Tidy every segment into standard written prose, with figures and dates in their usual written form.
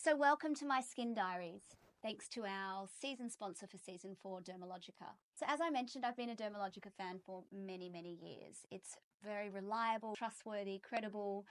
So welcome to my Skin Diaries. Thanks to our season sponsor for season 4, Dermalogica. So as I mentioned, I've been a Dermalogica fan for many, many years. It's very reliable, trustworthy, credible.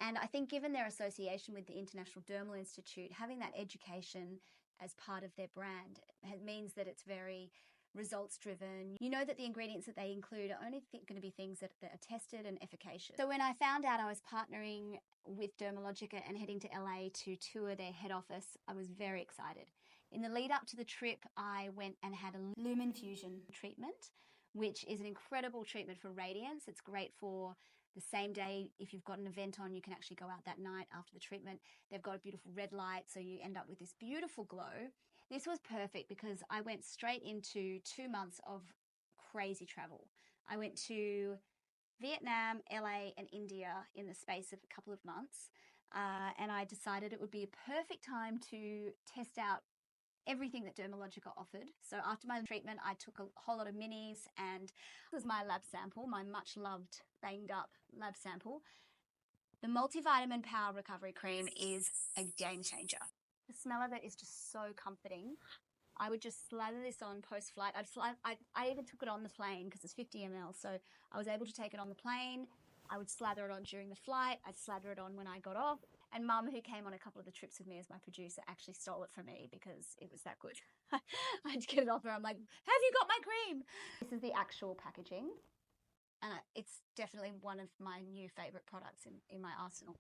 And I think given their association with the International Dermal Institute, having that education as part of their brand means that it's very results driven. You know that the ingredients that they include are only going to be things that are tested and efficacious. So when I found out I was partnering with Dermalogica and heading to LA to tour their head office, I was very excited. In the lead up to the trip, I went and had a lumen fusion treatment, which is an incredible treatment for radiance. It's great for the same day. If you've got an event on, you can actually go out that night after the treatment. They've got a beautiful red light, so you end up with this beautiful glow. This was perfect because I went straight into 2 months of crazy travel. I went to Vietnam, LA, and India in the space of a couple of months. And I decided it would be a perfect time to test out everything that Dermalogica offered. So after my treatment, I took a whole lot of minis, and this was my lab sample, my much loved, banged up lab sample. The multivitamin power recovery cream is a game changer. The smell of it is just so comforting. I would just slather this on post-flight. I even took it on the plane because it's 50 ml, so I was able to take it on the plane. I would slather it on during the flight. I'd slather it on when I got off. And Mum, who came on a couple of the trips with me as my producer, actually stole it from me because it was that good. I'd get it off her. I'm like, have you got my cream? This is the actual packaging. And it's definitely one of my new favorite products in my arsenal.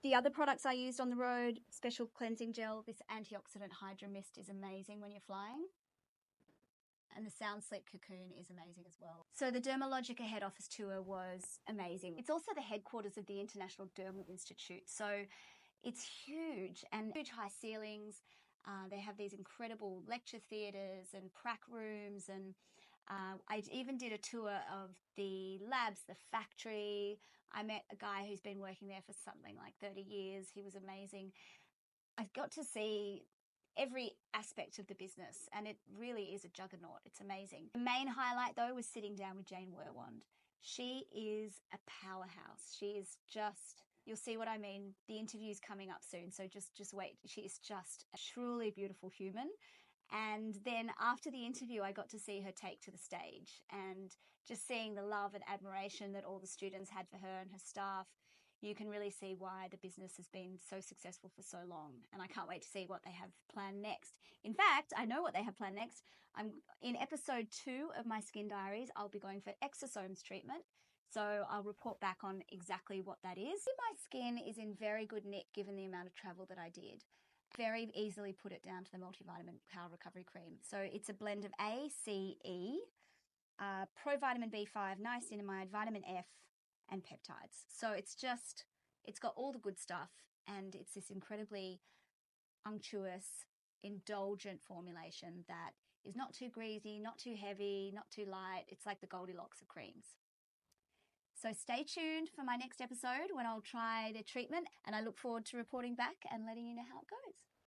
The other products I used on the road, special cleansing gel, this antioxidant Hydra Mist is amazing when you're flying. And the Sound Sleep Cocoon is amazing as well. So the Dermalogica head office tour was amazing. It's also the headquarters of the International Dermal Institute. So it's huge and huge high ceilings. They have these incredible lecture theatres and prac rooms, and I even did a tour of the labs, the factory. I met a guy who's been working there for something like 30 years. He was amazing. I got to see every aspect of the business, and it really is a juggernaut. It's amazing. The main highlight, though, was sitting down with Jane Wurwand. She is a powerhouse. She is just, you'll see what I mean. The interview's coming up soon, so just wait. She is just a truly beautiful human. And then after the interview, I got to see her take to the stage, and just seeing the love and admiration that all the students had for her and her staff, you can really see why the business has been so successful for so long. And I can't wait to see what they have planned next. In fact, I know what they have planned next. I'm in episode 2 of my Skin Diaries. I'll be going for exosomes treatment. So I'll report back on exactly what that is. My skin is in very good nick given the amount of travel that I did. Very easily put it down to the multivitamin power recovery cream. So it's a blend of A, C, E, provitamin B5, niacinamide, vitamin F, and peptides. So it's got all the good stuff, and it's this incredibly unctuous, indulgent formulation that is not too greasy, not too heavy, not too light. It's like the Goldilocks of creams. So stay tuned for my next episode when I'll try the treatment, and I look forward to reporting back and letting you know how it goes.